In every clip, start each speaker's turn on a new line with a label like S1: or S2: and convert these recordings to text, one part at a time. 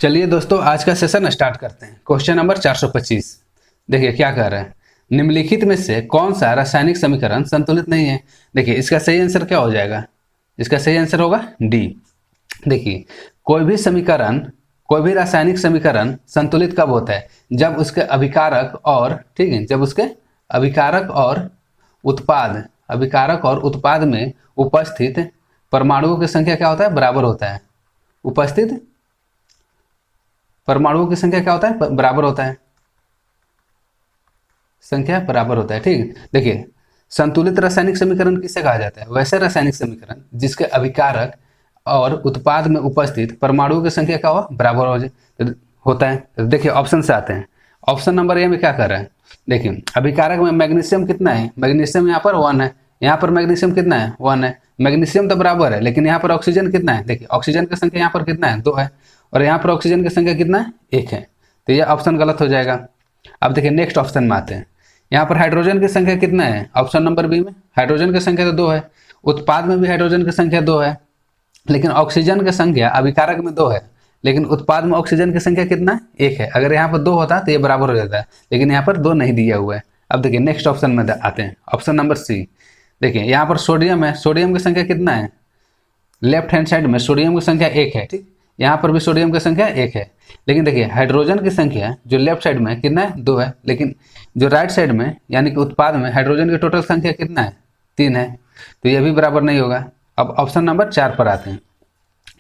S1: चलिए दोस्तों, आज का सेशन स्टार्ट करते हैं। Question number 425। देखिए क्या कह रहा है, निम्नलिखित में से कौन सा रासायनिक समीकरण संतुलित नहीं है। देखिए इसका सही आंसर क्या हो जाएगा, इसका सही आंसर होगा डी। देखिए कोई भी रासायनिक समीकरण संतुलित कब होता है, जब उसके अभिकारक और ठीक है, जब उसके अभिकारक और उत्पाद में उपस्थित परमाणुओं की संख्या क्या होता है, बराबर होता है। उपस्थित परमाणुओं की संख्या क्या होता है, बराबर होता है। संख्या बराबर होता है, ठीक। देखिए संतुलित रासायनिक समीकरण किसे कहा जाता है, वैसे रासायनिक समीकरण जिसके अभिकारक और उत्पाद में उपस्थित परमाणुओं की संख्या क्या हो, बराबर होता है। तो देखिए ऑप्शन से आते हैं। ऑप्शन नंबर ए में क्या कर रहा है, देखिए अभिकारक में मैग्नीशियम कितना है, मैग्नीशियम यहाँ पर 1 है, यहाँ पर मैग्नीशियम कितना है, 1 है। मैग्नीशियम तो बराबर है, लेकिन यहाँ पर ऑक्सीजन कितना है, देखिए ऑक्सीजन की संख्या यहाँ पर कितना है, 2 है, और यहाँ पर ऑक्सीजन की संख्या कितना है, 1 है। तो ये ऑप्शन गलत हो जाएगा। अब देखिए नेक्स्ट ऑप्शन में आते हैं। यहाँ पर हाइड्रोजन की संख्या कितना है, ऑप्शन नंबर बी में हाइड्रोजन की संख्या तो 2 है, उत्पाद में भी हाइड्रोजन की संख्या 2 है, लेकिन ऑक्सीजन की संख्या अभिकारक में 2 है, लेकिन उत्पाद में ऑक्सीजन की संख्या कितना है, 1 है। अगर यहाँ पर 2 होता तो ये बराबर हो जाता है, लेकिन यहाँ पर 2 नहीं दिया हुआ है। अब देखिए नेक्स्ट ऑप्शन में आते हैं, ऑप्शन नंबर सी। देखिए यहाँ पर सोडियम है, सोडियम की संख्या कितना है, लेफ्ट हैंड साइड में सोडियम की संख्या 1 है, ठीक। यहाँ पर भी सोडियम की संख्या 1 है, लेकिन देखिए हाइड्रोजन की संख्या जो लेफ्ट साइड में कितना है, 2 है, लेकिन जो राइट साइड में यानी कि उत्पाद में हाइड्रोजन की टोटल संख्या कितना है, 3 है। तो यह भी बराबर नहीं होगा। अब ऑप्शन नंबर 4 पर आते हैं।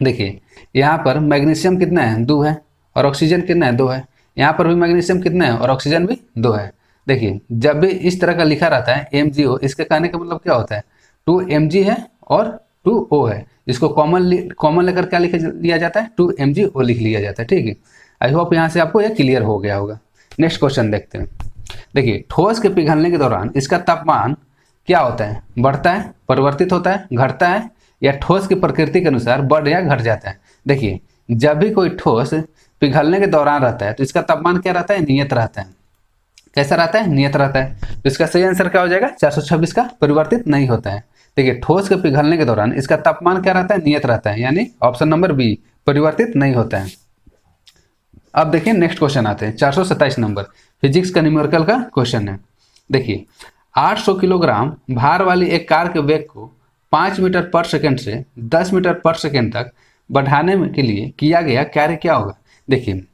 S1: देखिए यहाँ पर मैग्नीशियम कितना है, 2 है, और ऑक्सीजन कितना है, 2 है। यहाँ पर भी मैग्नीशियम कितना है और ऑक्सीजन भी 2 है। देखिए जब भी इस तरह का लिखा रहता है MgO, इसके कहने का मतलब क्या होता है, 2Mg है और 2O है। इसको कॉमन लेकर क्या लिख लिया जाता है, 2MgO लिख लिया जाता है, ठीक है। आई होप यहाँ से आपको यह क्लियर हो गया होगा। नेक्स्ट क्वेश्चन देखते हैं। देखिए ठोस के पिघलने के दौरान इसका तापमान क्या होता है, बढ़ता है, परिवर्तित होता है, घटता है, या ठोस की प्रकृति के अनुसार बढ़ या घट जाता है। देखिए जब भी कोई ठोस पिघलने के दौरान रहता है तो इसका तापमान क्या रहता है, नियत रहता है। कैसा रहता है, नियत रहता है। तो इसका सही आंसर क्या हो जाएगा, 426 का परिवर्तित नहीं होता है। देखिए ठोस के पिघलने के दौरान इसका तापमान क्या रहता है, नियत रहता है, यानी ऑप्शन नंबर बी परिवर्तित नहीं होता है। अब देखिए नेक्स्ट क्वेश्चन आते हैं, 427 नंबर फिजिक्स का न्यूमेरिकल का क्वेश्चन है। देखिए 800 किलोग्राम भार वाली एक कार के वेग को 5 मीटर पर सेकंड से 10 मीटर पर सेकंड तक बढ़ाने के लिए किया गया कार्य क्या होगा। देखिए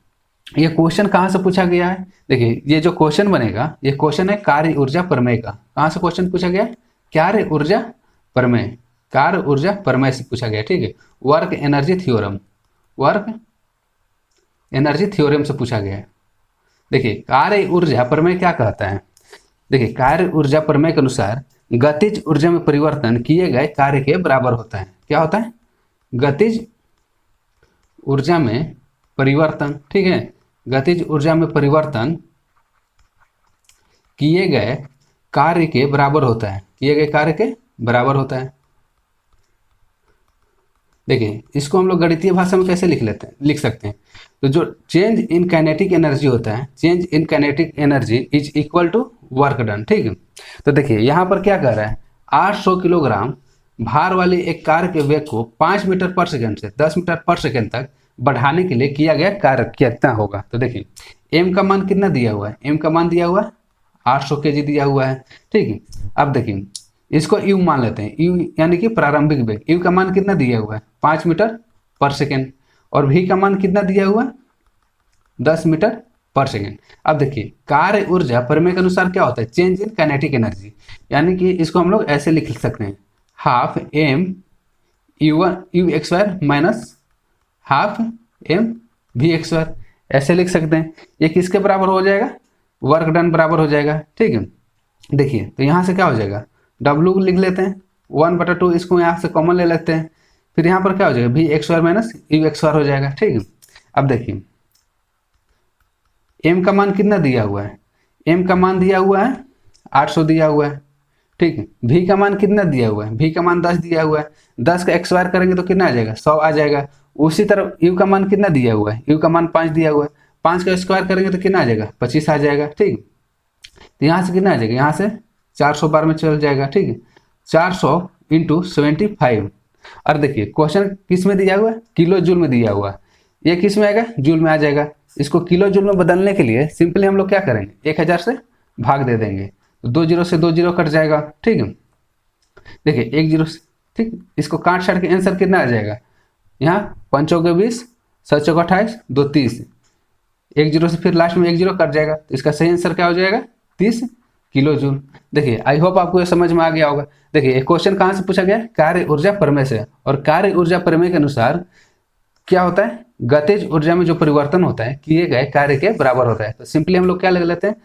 S1: ये क्वेश्चन कहाँ से पूछा गया है, देखिए ये जो क्वेश्चन बनेगा ये क्वेश्चन है कार्य ऊर्जा प्रमेय का। कहाँ से क्वेश्चन पूछा गया, कार्य ऊर्जा प्रमेय, कार्य ऊर्जा प्रमेय से पूछा गया, ठीक है। वर्क एनर्जी थ्योरम से पूछा गया है। देखिए कार्य ऊर्जा प्रमेय क्या कहता है, देखिए कार्य ऊर्जा प्रमेय के अनुसार गतिज ऊर्जा में परिवर्तन किए गए कार्य के बराबर होता है। क्या होता है, गतिज ऊर्जा में परिवर्तन, ठीक है। गतिज ऊर्जा में परिवर्तन किए गए कार्य के बराबर होता है, किए गए कार्य के बराबर होता है। देखिए इसको हम लोग गणितीय भाषा में कैसे लिख सकते हैं, तो जो चेंज इन काइनेटिक एनर्जी होता है, change in kinetic energy is equal to work done, ठीक है। तो देखिए यहाँ पर क्या कह रहा है, 800 किलोग्राम भार वाली एक कार के वेग को 5 मीटर पर सेकंड से 10 मीटर पर सेकंड तक बढ़ाने के लिए किया गया कार्य कितना होगा। तो देखिए एम का मान कितना दिया हुआ है, एम का मान दिया हुआ है 800 kg दिया हुआ है, ठीक है। अब देखिए इसको यू मान लेते हैं, यू यानी कि प्रारंभिक वेग, यू का मान कितना दिया हुआ है 5 मीटर पर सेकेंड, और वी का मान कितना दिया हुआ है 10 मीटर पर सेकेंड। अब देखिए कार्य ऊर्जा प्रमेय के अनुसार क्या होता है, चेंज इन काइनेटिक एनर्जी, यानी कि इसको हम लोग ऐसे लिख सकते हैं, half M U X square minus half M V X square, ऐसे लिख सकते हैं। ये किसके बराबर हो जाएगा, वर्क डन बराबर हो जाएगा, ठीक है। देखिए तो यहाँ से क्या हो जाएगा, W लिख लेते हैं 1/2, इसको यहाँ से कॉमन ले लेते हैं, फिर यहाँ पर क्या हो जाएगा, V X square minus U X square हो जाएगा, ठीक है। अब देखिए एम का मान कितना दिया हुआ है, एम का मान दिया हुआ है 800 दिया हुआ है, ठीक है। वी का मान कितना दिया हुआ है, वी का मान 10 दिया हुआ है, 10 का एक्स स्क्वायर करेंगे तो कितना आ जाएगा, 100 आ जाएगा। उसी तरह यू का मान कितना दिया हुआ है, यू का मान 5 दिया हुआ है, 5 का स्क्वायर करेंगे तो कितना आ जाएगा, 25 आ जाएगा, ठीक। तो यहाँ से कितना आ जाएगा, यहाँ से 400 बार में चल जाएगा, ठीक है। 400 × 75। और देखिए क्वेश्चन किस में दिया हुआ है, किलो जूल में दिया हुआ है, ये किस में आएगा, जूल में आ जाएगा। इसको किलो जूल में बदलने के लिए सिंपली हम लोग क्या करेंगे, 1000 से भाग दे देंगे, तो 2 जीरो से 2 जीरो कट जाएगा। ठीक है, देखिए 1 जीरो, ठीक, इसको काट छाट के आंसर कितना आ जाएगा, यहाँ 5 चौके 20, 7 चौके 28, 2 30, 1 जीरो से फिर लास्ट में 1 जीरो कट जाएगा, तो इसका सही आंसर क्या हो जाएगा, 30 किलो जूल। देखिए आई होप आपको ये समझ में आ गया होगा। देखिए एक क्वेश्चन कहाँ से पूछा गया, कार्य ऊर्जा प्रमेय से, और कार्य ऊर्जा प्रमेय के अनुसार क्या होता है, गतिज ऊर्जा में जो परिवर्तन होता है किए गए कार्य के बराबर होता है। तो सिंपली हम लोग क्या ले लेते हैं,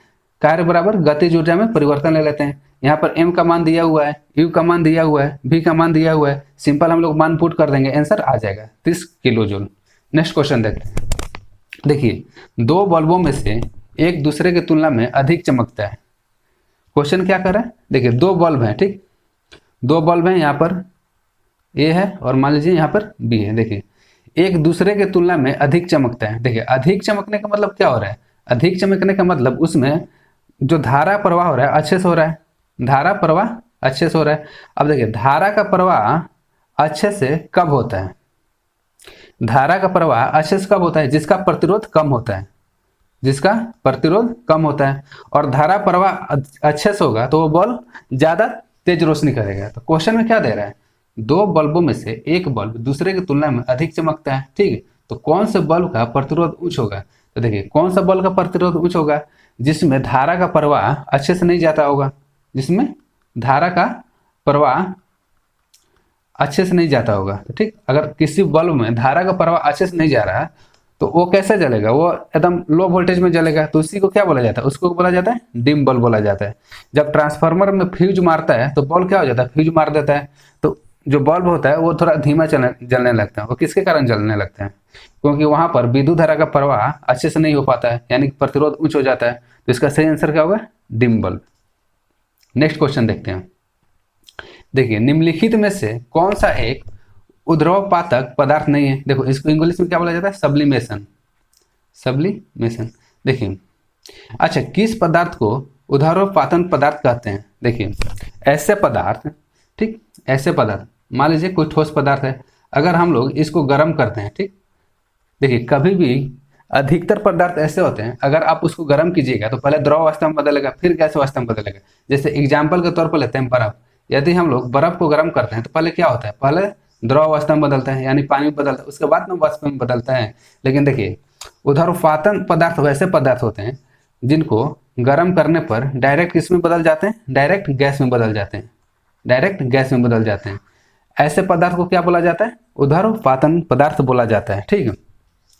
S1: कार्य बराबर गतिज ऊर्जा में परिवर्तन ले लेते हैं। यहाँ पर m का मान दिया हुआ है, u का मान दिया हुआ है, v का मान दिया हुआ है, सिंपल हम लोग मान पुट कर देंगे, आंसर आ जाएगा 30 किलो जूल। नेक्स्ट क्वेश्चन देखते हैं। देखिए दो बल्बों में से एक दूसरे की तुलना में अधिक चमकता है। क्वेश्चन क्या कर रहा है, देखिए दो बल्ब हैं, ठीक, दो बल्ब हैं, यहाँ पर ए है और मान लीजिए यहाँ पर बी है। देखिए एक दूसरे के तुलना में अधिक चमकता है। देखिए अधिक चमकने का मतलब क्या हो रहा है, अधिक चमकने का मतलब उसमें जो धारा प्रवाह हो रहा है अच्छे से हो रहा है, धारा प्रवाह अच्छे से हो रहा है। अब देखिए धारा का प्रवाह अच्छे से कब होता है, धारा का प्रवाह अच्छे से कब होता है, जिसका प्रतिरोध कम होता है, जिसका प्रतिरोध कम होता है, और धारा प्रवाह अच्छे से होगा तो वो बल्ब ज़्यादा तेज रोशनी करेगा। तो क्वेश्चन में क्या दे रहा है, दो बल्बों में से एक बल्ब दूसरे की तुलना में अधिक चमकता है। ठीक है, तो कौन से बल्ब का प्रतिरोध उच्च होगा, तो देखिए कौन सा बल्ब का प्रतिरोध उच्च होगा, जिसमें धारा का प्रवाह अच्छे से नहीं जाता होगा, जिसमें धारा का प्रवाह अच्छे से नहीं जाता होगा। तो ठीक, अगर किसी बल्ब में धारा का प्रवाह अच्छे से नहीं जा रहा है तो वो कैसे जलेगा, वो एकदम लो वोल्टेज में जलेगा। तो उसी को क्या बोला जाता है, उसको बोला जाता है डिम बल्ब बोला जाता है। जब ट्रांसफार्मर में फ्यूज मारता है तो बल्ब क्या हो जाता है, फ्यूज मार देता है, तो जो बल्ब होता है वो थोड़ा धीमा जलने लगता है। वो किसके कारण जलने लगता है, क्योंकि वहां पर विद्युत धारा का प्रवाह अच्छे से नहीं हो पाता है, यानी प्रतिरोध उच्च हो जाता है। तो इसका सही आंसर क्या होगा, डिम बल्ब। नेक्स्ट क्वेश्चन देखते हैं। देखिए निम्नलिखित में से कौन सा एक उद्रवपातक पदार्थ नहीं है। देखो इसको इंग्लिश में क्या बोला जाता है, सब्लिमेशन, सब्लिमेशन। देखिए अच्छा किस पदार्थ को उद्रवपातन पदार्थ कहते हैं। देखिए ऐसे पदार्थ, ठीक, ऐसे पदार्थ, मान लीजिए कोई ठोस पदार्थ है, अगर हम लोग इसको गर्म करते हैं, ठीक, देखिए कभी भी अधिकतर पदार्थ ऐसे होते हैं अगर आप उसको गर्म कीजिएगा तो पहले द्रव अवस्था में बदलेगा, फिर गैस अवस्था में बदलेगा। जैसे एग्जाम्पल के तौर पर लेते हैं बर्फ, यदि हम लोग बर्फ को गर्म करते हैं तो पहले क्या होता है, पहले द्रव अवस्था में बदलता है, यानी पानी में बदलता है, उसके बाद में वाष्प में बदलता है। लेकिन देखिए उद्रवपातन पदार्थ वैसे पदार्थ होते हैं जिनको गर्म करने पर डायरेक्ट किस में बदल जाते हैं, डायरेक्ट गैस में बदल जाते हैं, डायरेक्ट गैस में बदल जाते हैं। ऐसे पदार्थ को क्या बोला जाता है, उद्रवपातन पदार्थ बोला जाता है। ठीक है,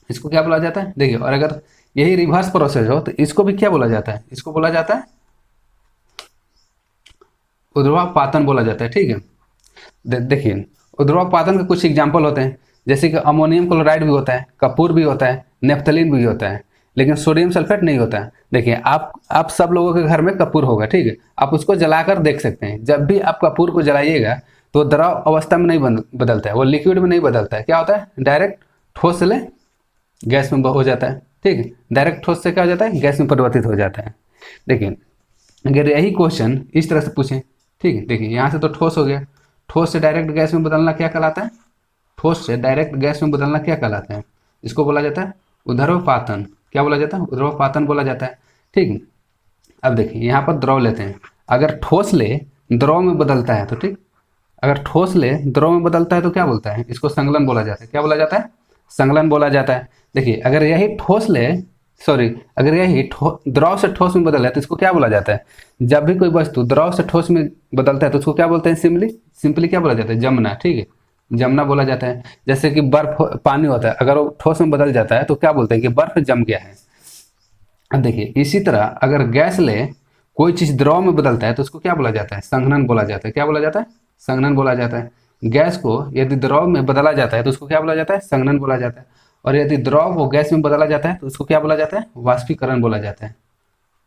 S1: इसको क्या बोला जाता है। देखिए और अगर यही रिवर्स प्रोसेस हो तो इसको भी क्या बोला जाता है, इसको बोला जाता है उद्रवपातन बोला जाता है। ठीक है, देखिए उद्रवपातन के कुछ एग्जाम्पल होते हैं, जैसे कि अमोनियम क्लोराइड भी होता है, कपूर भी होता है, नेफ्थलीन भी होता है, लेकिन सोडियम सल्फेट नहीं होता है। देखिए आप सब लोगों के घर में कपूर होगा, ठीक है, आप उसको जलाकर देख सकते हैं। जब भी आप कपूर को जलाइएगा तो द्रव अवस्था में नहीं बदलता है, वो लिक्विड में नहीं बदलता है, क्या होता है, डायरेक्ट ठोस से गैस में हो जाता है। ठीक है, डायरेक्ट ठोस से क्या हो जाता है, गैस में परिवर्तित हो जाता है। देखिए अगर यही क्वेश्चन इस तरह से पूछें, ठीक है, देखिए यहाँ से तो ठोस हो गया, ठोस से डायरेक्ट गैस में बदलना क्या कहलाता है, ठोस से डायरेक्ट गैस में बदलना क्या कहलाता है, इसको बोला जाता है उद्रवपातन। क्या बोला जाता है, उद्रवपातन बोला जाता है। ठीक है, अब देखिए यहाँ पर द्रव लेते हैं, अगर ठोस ले द्रव में बदलता है तो ठीक, अगर ठोस ले द्रव में बदलता है तो क्या बोलता है, इसको संगलन बोला जाता है। क्या बोला जाता है, संगलन बोला जाता है। देखिए अगर यही ठोस ले, सॉरी, अगर यही द्रव से ठोस में बदल है तो इसको क्या बोला जाता है, जब भी कोई वस्तु द्रव से ठोस में बदलता है तो उसको क्या बोलते हैं, सिंपली क्या बोला जाता है, जमना। ठीक है, जमना बोला जाता है। जैसे कि बर्फ पानी होता है, अगर वो ठोस में बदल जाता है तो क्या बोलते हैं कि बर्फ जम गया है। अब देखिए इसी तरह अगर गैस ले कोई चीज द्रव में बदलता है तो उसको क्या बोला जाता है, संघनन बोला जाता है। क्या बोला जाता है, संघनन बोला जाता है। गैस को यदि द्रव में बदला जाता है तो उसको क्या बोला जाता है, संघनन बोला जाता है। और यदि द्रव को गैस में बदला जाता है तो उसको क्या बोला जाता है, वाष्पीकरण बोला जाता है,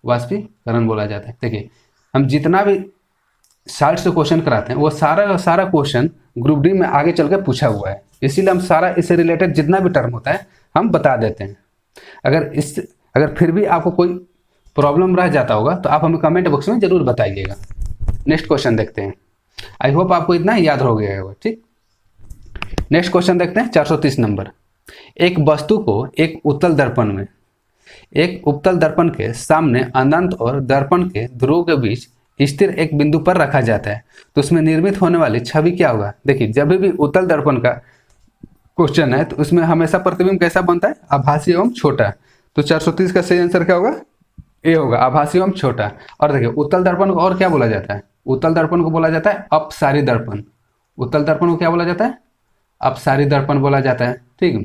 S1: वाष्पीकरण बोला जाता है। देखिए हम जितना भी साइड से क्वेश्चन कराते हैं वो सारा का सारा क्वेश्चन ग्रुप डी में आगे चल के पूछा हुआ है, इसीलिए हम सारा इससे रिलेटेड जितना भी टर्म होता है हम बता देते हैं। अगर फिर भी आपको कोई प्रॉब्लम रह जाता होगा तो आप हमें कमेंट बॉक्स में जरूर बताइएगा। नेक्स्ट क्वेश्चन देखते हैं, आई होप आपको इतना याद हो गया होगा। ठीक, नेक्स्ट क्वेश्चन देखते हैं 430 नंबर। एक वस्तु को एक उत्तल दर्पण में एक उपतल दर्पण के सामने अनंत और दर्पण के ध्रुव के बीच स्थिर एक बिंदु पर रखा जाता है, तो उसमें निर्मित होने वाली छवि क्या होगा? देखिए, जब भी उत्तल दर्पण का क्वेश्चन है तो उसमें हमेशा प्रतिबिंब कैसा बनता है? आभासी एवं छोटा। तो 430 का सही आंसर क्या होगा? ए होगा, आभासी एवं छोटा। और देखिए, उत्तल दर्पण को और क्या बोला जाता है? उत्तल दर्पण को बोला जाता है अपसारी दर्पण। उत्तल दर्पण को क्या बोला जाता है? अपसारी दर्पण बोला जाता है। ठीक है।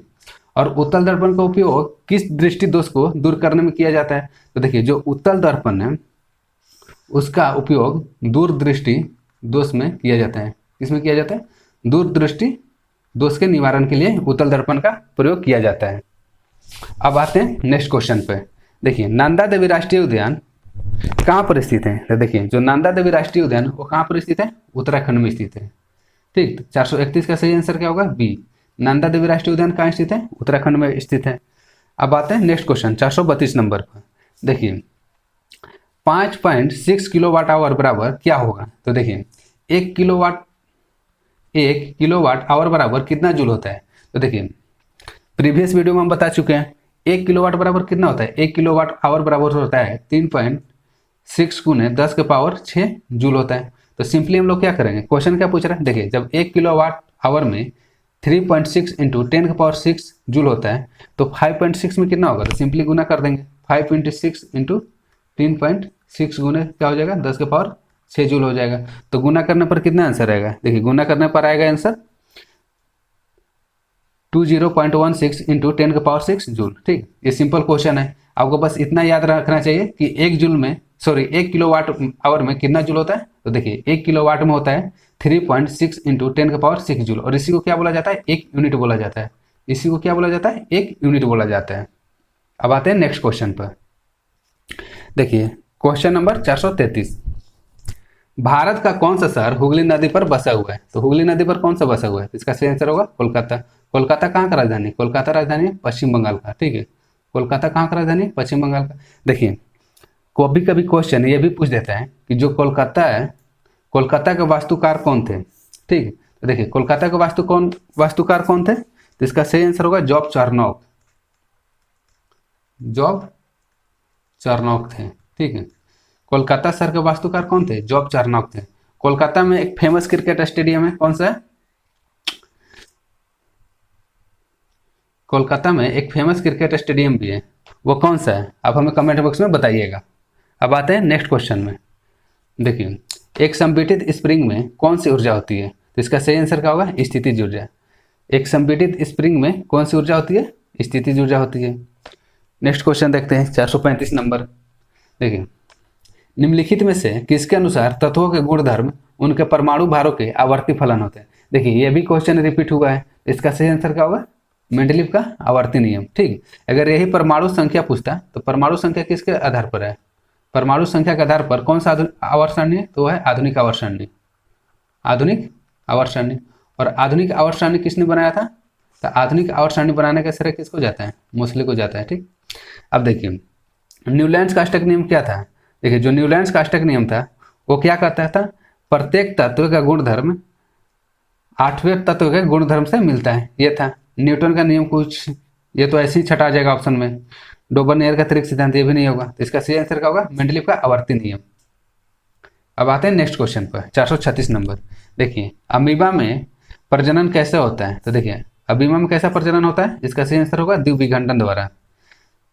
S1: और उत्तल दर्पण का उपयोग किस दृष्टि दोष को दूर करने में किया जाता है? तो देखिए, जो उत्तल दर्पण है उसका उपयोग दूरदृष्टि दोष में किया जाता है। किसमें किया जाता है? दूरदृष्टि दोष के निवारण के लिए उत्तल दर्पण का प्रयोग किया जाता है। अब आते हैं नेक्स्ट क्वेश्चन पे। देखिए, नंदा देवी राष्ट्रीय उद्यान कहाँ पर स्थित है? तो देखिए, जो नंदा देवी राष्ट्रीय उद्यान वो कहाँ पर स्थित है? उत्तराखंड में स्थित है। ठीक, 431 का सही आंसर क्या होगा? बी। नंदा देवी राष्ट्रीय उद्यान कहाँ स्थित है? उत्तराखंड में स्थित है। अब आते हैं नेक्स्ट क्वेश्चन 432 नंबर पर। देखिए, 5.6 किलोवाट आवर बराबर क्या होगा? तो देखिए, 1 किलोवाट आवर बराबर कितना जूल होता है? तो देखिए, प्रीवियस वीडियो में हम बता चुके हैं 1 किलोवाट बराबर कितना होता है? 1 किलोवाट आवर बराबर होता है 3.6 गुने 10 के पावर 6 जूल होता है। तो सिंपली हम लोग क्या करेंगे? क्वेश्चन क्या पूछ रहा है? देखिए, जब 1 किलोवाट आवर में 3.6 इंटू 10 के पावर 6 जूल होता है तो 5.6 में कितना होगा? तो सिंपली गुना कर देंगे। 5 इंटू 6 इंटू 3.6 गुने क्या हो जाएगा? 10 के पावर 6 जूल हो जाएगा। तो गुना करने पर कितना आंसर आएगा? देखिए, गुना करने पर आएगा आंसर 20.16 इंटू 10 के पावर 6 जूल। ठीक, ये सिंपल क्वेश्चन है। आपको बस इतना याद रखना चाहिए कि 1 किलोवाट आवर में कितना जूल होता है? तो देखिए, 1 किलोवाट में होता है 3.6 इंटू 10 के पावर 6 जूल, और इसी को क्या बोला जाता है? 1 यूनिट बोला जाता है। इसी को क्या बोला जाता है? 1 यूनिट बोला जाता है। अब आते हैं नेक्स्ट क्वेश्चन पर। देखिए, क्वेश्चन नंबर 433। भारत का कौन सा शहर हुगली नदी पर बसा हुआ है? तो हुगली नदी पर कौन सा बसा हुआ है? तो इसका सही आंसर होगा कोलकाता। कोलकाता कहाँ का राजधानी? कोलकाता राजधानी है पश्चिम बंगाल का। ठीक है, कोलकाता कहाँ का राजधानी है? पश्चिम बंगाल का। देखिए, कभी कभी क्वेश्चन ये भी पूछ देता है कि जो कोलकाता है, कोलकाता के वास्तुकार कौन थे? ठीक है, तो देखिए, कोलकाता के वास्तुकार कौन थे? तो इसका सही आंसर होगा जॉब चार्नोक। जॉब चार्नोक थे। ठीक है, कोलकाता शहर के वास्तुकार कौन थे? जॉब चार्नोक थे। कोलकाता में एक फेमस क्रिकेट स्टेडियम है, कौन सा है? कोलकाता में एक फेमस क्रिकेट स्टेडियम भी है, वो कौन सा है? आप हमें कमेंट बॉक्स में बताइएगा। अब आते हैं नेक्स्ट क्वेश्चन में। देखिए, एक संपीड़ित स्प्रिंग में कौन सी ऊर्जा होती है? तो इसका सही आंसर क्या होगा? स्थितिज ऊर्जा। एक संपीड़ित स्प्रिंग में कौन सी ऊर्जा होती है? स्थितिज ऊर्जा होती है। नेक्स्ट क्वेश्चन देखते हैं 435 नंबर। देखिए, निम्नलिखित में से किसके अनुसार तत्वों के गुणधर्म उनके परमाणु भारों के आवर्ती फलन होते हैं? देखिए, ये भी क्वेश्चन रिपीट हुआ है। इसका सही आंसर क्या होगा? मेंडलीव का आवर्ती नियम। ठीक, अगर यही परमाणु संख्या पूछता तो परमाणु संख्या किसके आधार पर है? परमाणु संख्या के आधार पर कौन सा आवर्त सारणी है? तो वह है आधुनिक आवर्त सारणी। आधुनिक आवर्त सारणी। और आधुनिक आवर्त सारणी किसने बनाया था? तो आधुनिक आवर्त सारणी बनाने का श्रेय किसको जाता है? मोस्ले को जाता है। ठीक, अब देखिए, न्यूलैंड्स कास्टक नियम क्या था? देखिए, जो न्यूलैंड्स कास्टक नियम था वो क्या कहता था? प्रत्येक तत्व का गुणधर्म 8वें तत्व के गुणधर्म से मिलता है, ये था। न्यूटन का नियम कुछ ये तो ऐसे ही छटा जाएगा ऑप्शन में। डोबरनेयर का त्रिक सिद्धांत ये भी नहीं होगा। तो इसका सही आंसर क्या होगा? मेंडलीव का आवर्ती नियम। अब आते हैं नेक्स्ट क्वेश्चन पर 436 नंबर। देखिए, अमीबा में प्रजनन कैसे होता है? तो देखिए, अमीबा में कैसा प्रजनन होता है? इसका सही आंसर होगा द्विविखंडन द्वारा।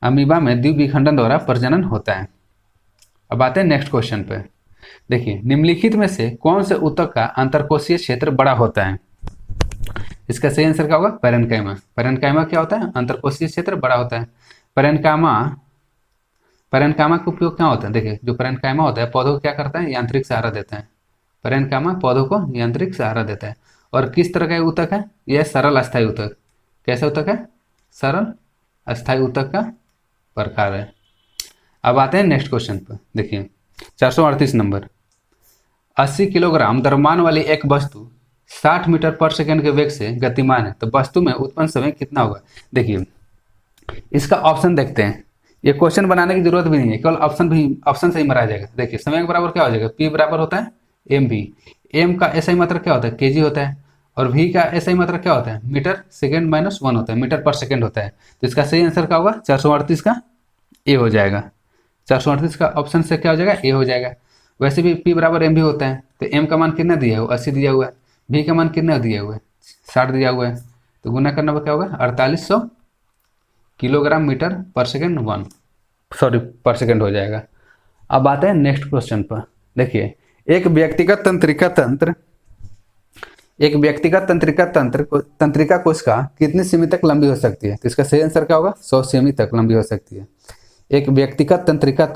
S1: अमीबा में द्विविखंडन द्वारा प्रजनन होता है। अब आते हैं नेक्स्ट क्वेश्चन पे। देखिए, निम्नलिखित में से कौन से ऊतक का अंतरकोशीय क्षेत्र बड़ा होता है? इसका सही आंसर क्या होगा? पैरेन्काइमा। पैरेन्काइमा क्या होता है? अंतरकोशीय क्षेत्र बड़ा होता है। पैरेन्काइमा का उपयोग क्या होता है? देखिए, जो पैरेन्काइमा होता है पौधों को क्या करता है? यांत्रिक सहारा देता है। पैरेन्काइमा पौधों को यांत्रिक सहारा देता है। और किस तरह का ऊतक है? यह सरल अस्थायी ऊतक। कैसा ऊतक है? सरल अस्थायी ऊतक का प्रकार है। अब आते हैं नेक्स्ट क्वेश्चन पर। देखिए, 438 नंबर। 80 किलोग्राम द्रव्यमान वाली एक वस्तु 60 मीटर पर सेकंड के वेग से गतिमान है, तो वस्तु में उत्पन्न समय कितना होगा? देखिए, इसका ऑप्शन देखते हैं। ये क्वेश्चन बनाने की जरूरत भी नहीं है, केवल ऑप्शन से ही मरा जाएगा। देखिए, समय के बराबर क्या हो जाएगा? P बराबर होता है mv। m का ऐसा ही मात्रक क्या होता है? kg होता है। और v का SI मात्रा क्या होता है, मीटर सेकेंड माइनस 1 होता है, मीटर पर सेकेंड होता है। तो इसका सही आंसर क्या होगा, 438 का ए हो जाएगा। 438 का ऑप्शन से क्या हो जाएगा, ए हो जाएगा। वैसे भी P बराबर एम भी होता है, तो एम का मान कितना दिया है, 80 दिया हुआ है। v का मान कितना दिया हुआ है, 60 दिया हुआ है। तो गुना करने पर क्या होगा, 4800 किलोग्राम मीटर पर सेकेंड पर सेकेंड हो जाएगा। अब आते हैं नेक्स्ट क्वेश्चन पर। देखिए, एक व्यक्तिगत तंत्रिका कोशिका कितनी सेमी तक लंबी हो सकती है। तो इसका सही आंसर क्या होगा, 100 सेमी तक लंबी हो सकती है। एक व्यक्तिगत तंत्रिका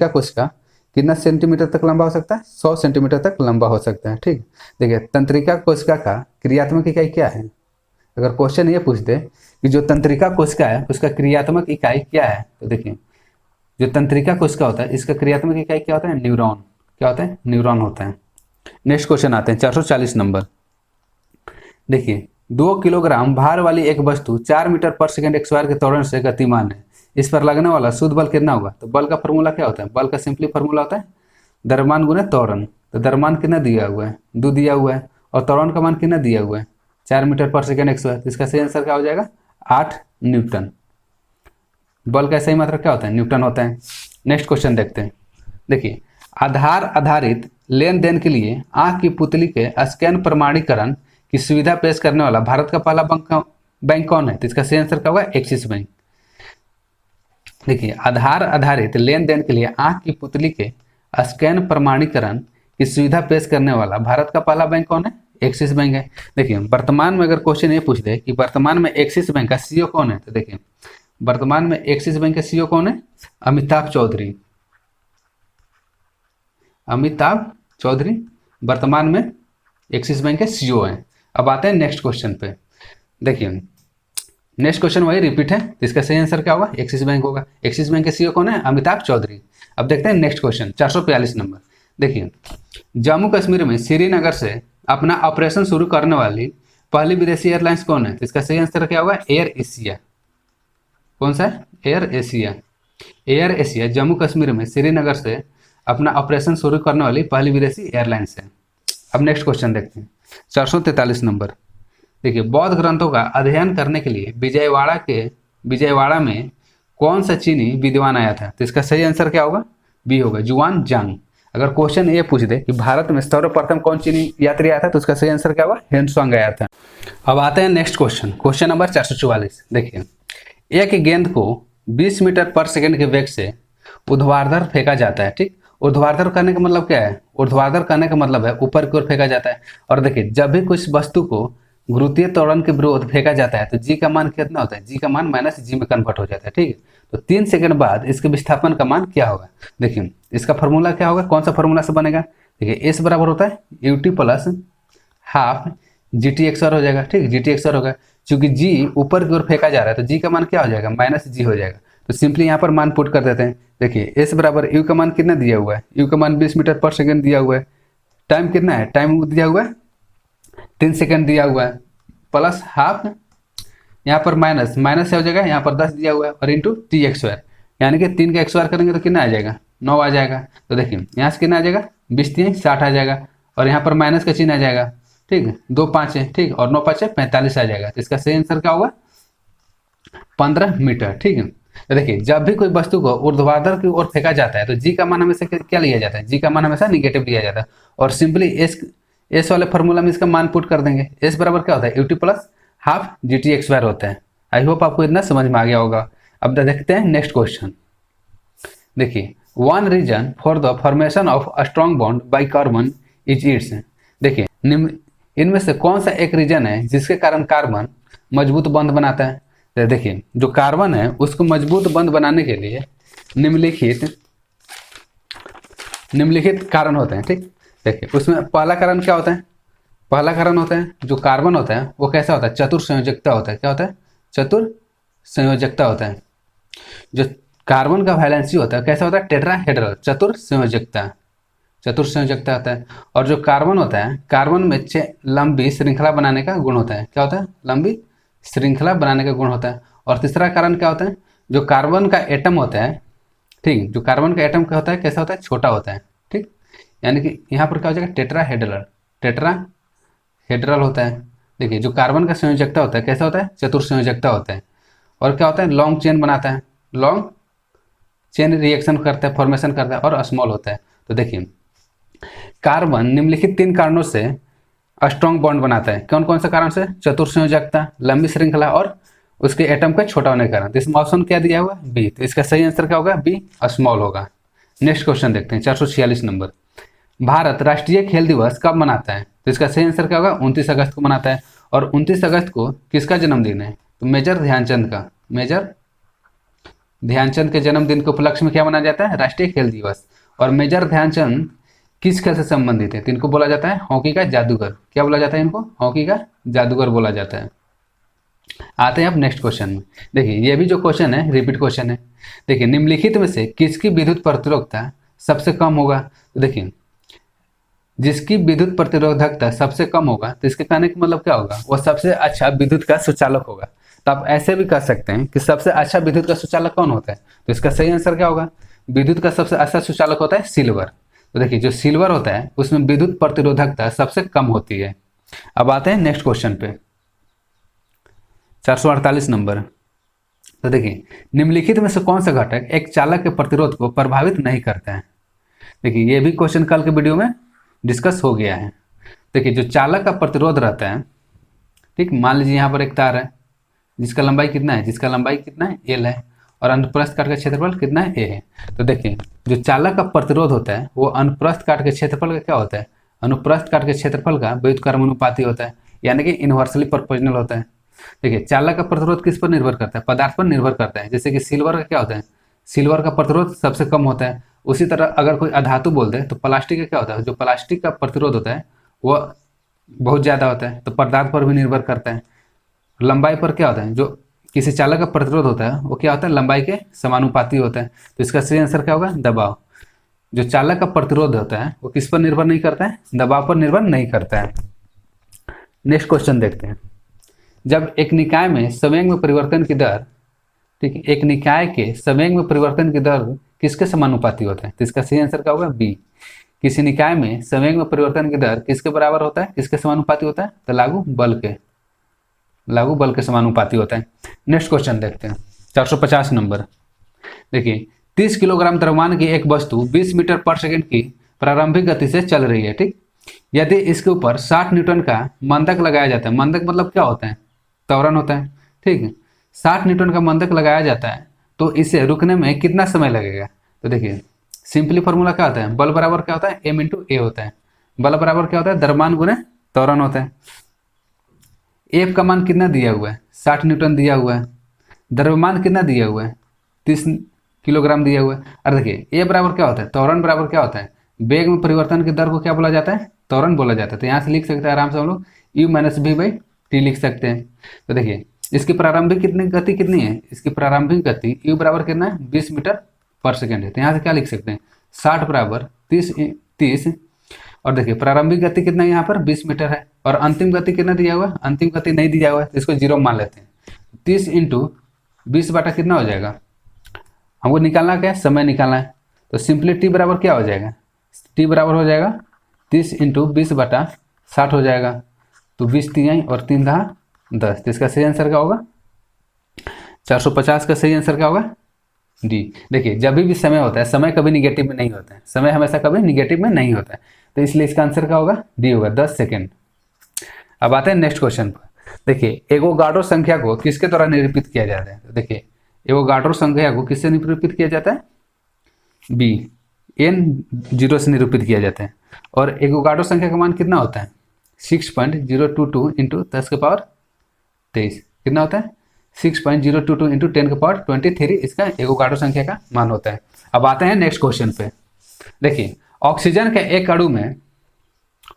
S1: कोशिका कितना सेंटीमीटर तक लंबा हो सकता है, 100 सेंटीमीटर तक लंबा हो सकता है। ठीक, देखिए तंत्रिका कोशिका का क्रियात्मक इकाई क्या है। अगर क्वेश्चन ये पूछ दे कि जो तंत्रिका कोशिका है उसका क्रियात्मक इकाई क्या है, तो देखिए जो तंत्रिका कोशिका होता है इसका क्रियात्मक इकाई क्या होता है, न्यूरॉन। क्या होता है, न्यूरॉन होता है। नेक्स्ट क्वेश्चन आते हैं 440 नंबर। देखिए, 2 किलोग्राम भार वाली एक वस्तु 4 मीटर पर सेकेंड स्क्वायर के त्वरण से गतिमान है। इस पर लगने वाला शुद्ध बल कितना होगा। तो बल का फॉर्मूला क्या होता है, बल का सिंपली फॉर्मूला होता है द्रव्यमान गुना त्वरण। तो द्रव्यमान कितना दिया हुआ है, 2 दिया हुआ है, और त्वरण का मान कितना दिया हुआ है, 4 मीटर पर सेकेंड स्क्वायर। तो इसका सही आंसर क्या हो जाएगा, 8 न्यूटन। बल का सही मात्रा क्या होता है, न्यूटन होता है। नेक्स्ट क्वेश्चन देखते हैं। देखिए, आधार आधारित लेन देन के लिए आंख की पुतली के स्कैन प्रमाणीकरण की सुविधा पेश करने वाला भारत का पहला बैंक कौन है। तो इसका सही आंसर क्या होगा, एक्सिस बैंक। देखिए, आधार आधारित लेन देन के लिए आंख की पुतली के स्कैन प्रमाणीकरण की सुविधा पेश करने वाला भारत का पहला बैंक कौन है, एक्सिस बैंक है। देखिए, वर्तमान में अगर क्वेश्चन ये पूछ दे कि वर्तमान में एक्सिस बैंक का सीईओ कौन है, तो देखिए वर्तमान में एक्सिस बैंक का सीईओ कौन है, अमिताभ चौधरी। अमिताभ चौधरी वर्तमान में एक्सिस बैंक के सीईओ हैं। अब आते हैं नेक्स्ट क्वेश्चन पे। देखिए, नेक्स्ट क्वेश्चन वही रिपीट है, तो इसका सही आंसर क्या होगा, एक्सिस बैंक होगा। एक्सिस बैंक के सीईओ कौन है, अमिताभ चौधरी। अब देखते हैं नेक्स्ट क्वेश्चन 442 नंबर। देखिए, जम्मू कश्मीर में श्रीनगर से अपना ऑपरेशन शुरू करने वाली पहली विदेशी एयरलाइंस कौन है। तो इसका सही आंसर क्या होगा, एयर एशिया। कौन सा है, air Asia. Air Asia Jammu Kashmir में श्रीनगर से अपना ऑपरेशन शुरू करने वाली पहली विदेशी एयरलाइंस है। अब नेक्स्ट क्वेश्चन देखते हैं 443 नंबर। देखिए, बौद्ध ग्रंथों का अध्ययन करने के लिए विजयवाड़ा में कौन सा चीनी विद्वान आया था। तो इसका सही आंसर क्या होगा, बी होगा, जुआन जांग। अगर क्वेश्चन ये पूछ दे कि भारत में सर्वप्रथम कौन चीनी यात्री आया था, तो उसका सही आंसर क्या होगा, हेनसुआंग आया था। अब आते हैं नेक्स्ट क्वेश्चन नंबर 444। देखिए, एक गेंद को 20 मीटर पर सेकेंड के वेग से ऊर्ध्वाधर फेंका जाता है। ठीक, ऊर्ध्वाधर करने का मतलब क्या है, ऊर्ध्वाधर करने का मतलब है ऊपर की ओर फेंका जाता है। और देखिए, जब भी कुछ वस्तु को गुरुत्वीय त्वरण के विरोध फेंका जाता है तो जी का मान कितना होता है, जी का मान माइनस जी में कन्वर्ट हो जाता है। ठीक है, तो 3 सेकंड बाद इसके विस्थापन का मान क्या होगा। देखिए, इसका फॉर्मूला क्या होगा, कौन सा फॉर्मूला से बनेगा। देखिए, एस बराबर होता है UT plus half G T एक्सर हो जाएगा। ठीक, जी टी एक्सर होगा, चूंकि जी ऊपर की ओर फेंका जा रहा है तो जी का मान क्या हो जाएगा, माइनस जी हो जाएगा। तो सिंपली यहाँ पर मान पुट कर देते हैं। देखिए, एस बराबर यू का मान कितना दिया हुआ है, यू का मान 20 मीटर पर सेकेंड दिया हुआ है। टाइम कितना है, टाइम दिया हुआ है 3 सेकेंड दिया हुआ है, प्लस हाफ यहाँ पर माइनस से हो जाएगा, यहाँ पर 10 दिया हुआ है, और इंटू टी एक्स स्क्वायर, यानी कि 3 का एक्स स्क्वायर करेंगे तो कितना आ जाएगा, 9 आ जाएगा। तो देखिए, यहाँ से कितना आ जाएगा, 20 3 60 आ जाएगा, और यहाँ पर माइनस का चिन्ह आ जाएगा। ठीक है, 2 5 है, ठीक, और 9 5 है 45 आ जाएगा। तो इसका सही आंसर क्या होगा, 15 मीटर। ठीक है, तो देखिए, जब भी कोई वस्तु को ऊर्ध्वाधर की ओर फेंका जाता है तो जी का मान हमेशा क्या लिया जाता है, जी का मान हमेशा निगेटिव लिया जाता है। और सिंपली एस वाले फॉर्मूला में इसका मान पुट कर देंगे। एस बराबर क्या होता है, UT plus half G T x square होता है। आई होप आपको इतना समझ में आ गया होगा। अब देखते हैं नेक्स्ट क्वेश्चन। देखिए, one reason for the formation of a strong bond by carbon is its. देखिए, इनमें से कौन सा एक रीजन है जिसके कारण कार्बन मजबूत बंध बनाता है। तो देखिए, जो कार्बन है उसको मजबूत बंध बनाने के लिए निम्नलिखित कारण होते हैं। ठीक, देखिए, उसमें पहला कारण क्या होता है, पहला कारण होता है जो कार्बन होता है वो कैसा होता है, चतुर संयोजकता होता है। क्या होता है, चतुर संयोजकता होता है। जो कार्बन का वैलेंसी होता है कैसा होता है, टेट्राहेड्रल, चतुर संयोजकता होता है। और जो कार्बन होता है, कार्बन में लंबी श्रृंखला बनाने का गुण होता है। क्या होता है, लंबी श्रृंखला बनाने का गुण होता है। और तीसरा कारण क्या होता है, जो कार्बन का एटम होता है, ठीक, जो कार्बन का एटम क्या होता है, कैसा होता है, छोटा होता है। ठीक, यानी कि यहाँ पर क्या हो जाएगा, टेट्राहेड्रल हेड्रल होता है। देखिए जो कार्बन का संयोजकता होता है कैसा होता है, चतुर्संयोजकता होता है। और क्या होता है, लॉन्ग चेन बनाता है, लॉन्ग चेन रिएक्शन करता है, फॉर्मेशन करता है, और स्मॉल होता है। तो देखिए कार्बन निम्नलिखित 3 कारणों से स्ट्रॉन्ग बॉन्ड बनाता है। कौन कौन से कारण से, चतुर्संयोजकता, लंबी श्रृंखला, और उसके एटम का छोटा होने के कारण। तो इसमें ऑप्शन क्या दिया हुआ है, बी। तो इसका सही आंसर क्या होगा, बी स्मॉल होगा। नेक्स्ट क्वेश्चन देखते हैं 446 नंबर। भारत राष्ट्रीय खेल दिवस कब मनाता है। तो इसका सही आंसर क्या होगा, 29 अगस्त को मनाता है। और 29 अगस्त को किसका जन्मदिन है, तो मेजर ध्यानचंद का। मेजर ध्यानचंद के जन्मदिन के उपलक्ष्य में क्या मनाया जाता है, राष्ट्रीय खेल दिवस। और मेजर ध्यानचंद किस खेल से संबंधित है, तो इनको बोला जाता है हॉकी का जादूगर। क्या बोला जाता है इनको, हॉकी का जादूगर बोला जाता है। आते हैं अब नेक्स्ट क्वेश्चन में। देखिए ये भी जो क्वेश्चन है रिपीट क्वेश्चन है। देखिए निम्नलिखित में से किसकी विद्युत प्रतिरोधकता सबसे कम होगा। तो देखिए जिसकी विद्युत प्रतिरोधकता सबसे कम होगा, तो इसके कहने का मतलब क्या होगा, वो सबसे अच्छा विद्युत का सुचालक होगा। तो आप ऐसे भी कह सकते हैं कि सबसे अच्छा विद्युत का सुचालक कौन होता है। तो इसका सही आंसर क्या होगा, विद्युत का सबसे अच्छा सुचालक होता है सिल्वर। तो देखिए जो सिल्वर होता है उसमें विद्युत प्रतिरोधकता सबसे कम होती है। अब आते हैं नेक्स्ट क्वेश्चन पे 448 नंबर। तो देखिए निम्नलिखित में से कौन सा घटक एक चालक के प्रतिरोध को प्रभावित नहीं करता है। देखिए ये भी क्वेश्चन कल के वीडियो में डिस्कस हो गया है। देखिए जो चालक का प्रतिरोध रहता है, ठीक, मान लीजिए यहाँ पर एक तार है जिसका लंबाई कितना है, जिसका लंबाई कितना है, एल है, और अनुप्रस्थ काट का क्षेत्रफल कितना है, ए है। तो देखिए जो चालक का प्रतिरोध होता है वो अनुप्रस्थ काट के क्षेत्रफल का क्या होता है, अनुप्रस्थ काट के क्षेत्रफल का व्युत्क्रमानुपाती होता है, यानी कि इन्वर्सली प्रोपोर्शनल होता है। देखिए चालक का प्रतिरोध किस पर निर्भर करता है, पदार्थ पर निर्भर करता है। जैसे कि सिल्वर का क्या होता है, सिल्वर का प्रतिरोध सबसे कम होता है। उसी तरह अगर कोई अधातु बोल दे तो प्लास्टिक का क्या होता है, जो प्लास्टिक का प्रतिरोध होता है वो बहुत ज़्यादा होता है। तो पदार्थ पर भी निर्भर करता है। लंबाई पर क्या होता है, जो किसी चालक का प्रतिरोध होता है वो क्या होता है, लंबाई के समानुपाती होता है। तो इसका सही आंसर क्या होगा, दबाव। जो चालक का प्रतिरोध होता है वो किस पर निर्भर नहीं करता है, दबाव पर निर्भर नहीं करता है। नेक्स्ट क्वेश्चन देखते हैं। जब एक निकाय में संवेग में परिवर्तन की दर, ठीक है, एक निकाय के संवेग में परिवर्तन की दर किसके समानुपाती होता है। तो इसका सही आंसर क्या होगा, बी। किसी निकाय में संवेग में परिवर्तन की दर किसके बराबर होता है, किसके समानुपाती होता है, तो लागू बल के समानुपाती होता है। नेक्स्ट क्वेश्चन देखते हैं 450 नंबर। देखिए 30 किलोग्राम द्रव्यमान की एक वस्तु 20 मीटर पर सेकंड की प्रारंभिक गति से चल रही है, ठीक। यदि इसके ऊपर 60 न्यूटन का मंदक लगाया जाता है, मंदक मतलब क्या होता है, त्वरण होता है, ठीक है। 60 न्यूटन का मंदक लगाया जाता है तो इसे रुकने में कितना समय लगेगा। तो देखिए सिंपली फॉर्मूला क्या होता है, बल बराबर क्या होता है, एम इंटू ए होता है। बल बराबर क्या होता है, द्रव्यमान गुणे त्वरण होता है। एफ का मान कितना दिया हुआ है, 60 न्यूटन दिया हुआ है। द्रव्यमान कितना दिया हुआ है, 30 किलोग्राम दिया हुआ है। और देखिए ए बराबर क्या होता है, त्वरण बराबर क्या होता है, वेग में परिवर्तन की दर को क्या बोला जाता है, त्वरण बोला जाता है। तो यहाँ से लिख सकते हैं आराम से हम लोग U minus B by T लिख सकते हैं। तो देखिए इसकी प्रारंभिक कितनी गति कितनी है, इसकी प्रारंभिक गति यू बराबर कितना है, 20 मीटर पर सेकेंड है। तो यहाँ से क्या लिख सकते हैं, 60 बराबर 30 और देखिए प्रारंभिक गति कितना है यहाँ पर 20 मीटर है, और अंतिम गति कितना दिया हुआ है, अंतिम गति नहीं दिया हुआ है तो इसको जीरो मान लेते हैं। 30 इंटू 20 बटा कितना हो जाएगा, हमको निकालना क्या है, समय निकालना है। तो सिंपली टी बराबर क्या हो जाएगा, टी बराबर हो जाएगा 30 इंटू 20 बटा 60 हो जाएगा। तो 20 तिहाई और 3 दहा 10। तो इसका सही आंसर क्या होगा, 450 का सही आंसर क्या होगा, डी। देखिए जब भी समय होता है, समय कभी निगेटिव में नहीं होता है, समय हमेशा कभी निगेटिव में नहीं होता है। तो इसलिए इसका आंसर क्या होगा, डी होगा, 10 सेकेंड। अब आते हैं नेक्स्ट क्वेश्चन पर। देखिए एवोगाड्रो संख्या को किसके द्वारा निरूपित किया जाता है। तो देखिए एवोगाड्रो संख्या को किससे निरूपित किया जाता है, बी, n0 से निरूपित किया जाता है। और एवोगाड्रो संख्या का मान कितना होता है, 6.022 इंटू 10 के पावर 23 कितना होता है, 6.022 इंटू 10 के पावर 23 इसका एवोगाड्रो संख्या का मान होता है। अब आते हैं नेक्स्ट क्वेश्चन पे। देखिए ऑक्सीजन के एक अणु में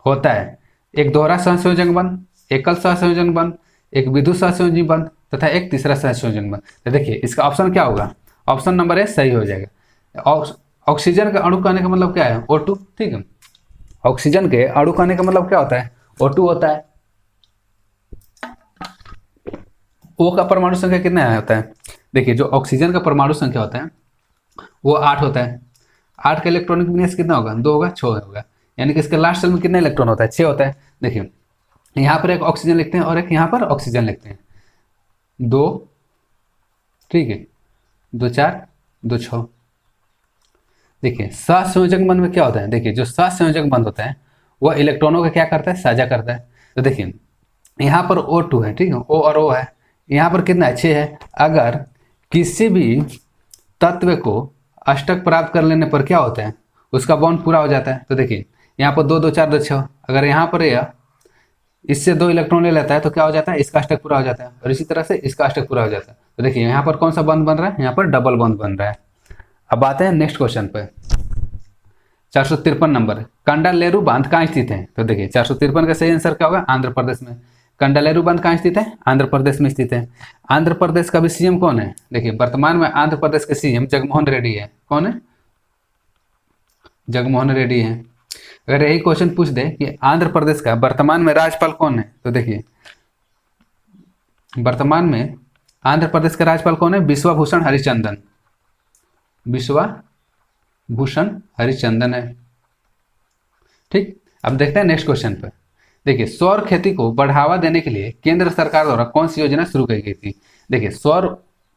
S1: होता है एक दोहरा सहसंयोजक बंध, एकल सहसंयोजक बंध, एक विद्युत सहसंयोजक बंध तथा एक तीसरा सहसंयोजक बंध। तो देखिए इसका ऑप्शन क्या होगा, ऑप्शन नंबर ए सही हो जाएगा। ऑक्सीजन का अणु कहने का मतलब क्या है, O2, ठीक है। ऑक्सीजन के अणु कहने का मतलब क्या होता है, O2 होता है। O का परमाणु संख्या कितना होता है, देखिए जो ऑक्सीजन का परमाणु संख्या होता है वो 8 होता है। 8 का इलेक्ट्रॉनिक विन्यास कितना होगा, 2 होगा, 6 होगा। यानी कि इसके लास्ट सेल में कितना इलेक्ट्रॉन होता है, 6 होता है। देखिए यहाँ पर एक ऑक्सीजन लिखते हैं और एक यहाँ पर ऑक्सीजन लिखते हैं, 2, ठीक है, 2 4 2 6। देखिए सहसंयोजक बंध में क्या होता है, देखिए जो सहसंयोजक बंध होता है वह इलेक्ट्रॉनों का क्या करता है, साझा करता है। तो देखिए यहाँ पर O2 है, ठीक है, O और O है, यहाँ पर कितना है, 6 है। अगर किसी भी तत्व को अष्टक प्राप्त कर लेने पर क्या होता है, उसका बॉन्ड पूरा हो जाता है। तो देखिए यहाँ पर 2 2 4 2 6, अगर यहाँ पर यह इससे 2 इलेक्ट्रॉन ले लेता है तो क्या हो जाता है, इसका अष्टक पूरा हो जाता है, और इसी तरह से इसका अष्टक पूरा हो जाता है। तो देखिए यहाँ पर कौन सा बंध बन रहा है, यहाँ पर डबल बॉन्ड बन रहा है। अब आते हैं नेक्स्ट क्वेश्चन पे, 453 नंबर, कंडालेरू बांध कहाँ स्थित है। तो देखिए 453 का सही आंसर क्या होगा, आंध्र प्रदेश में। कंडालेरू बांध कहाँ स्थित है, आंध्र प्रदेश में स्थित है। आंध्र प्रदेश का भी सीएम कौन है, देखिए वर्तमान में आंध्र प्रदेश के सीएम जगनमोहन रेड्डी है। कौन है, जगनमोहन रेड्डी है। अगर यही क्वेश्चन पूछ दे कि आंध्र प्रदेश का वर्तमान में राज्यपाल कौन है, तो देखिए वर्तमान में आंध्र प्रदेश का राज्यपाल कौन है, विश्वभूषण हरिचंदन, विश्वभूषण हरिचंदन है, ठीक। अब देखते हैं नेक्स्ट क्वेश्चन पर। देखिए सौर खेती को बढ़ावा देने के लिए केंद्र सरकार द्वारा कौन सी योजना शुरू की गई थी। देखिए सौर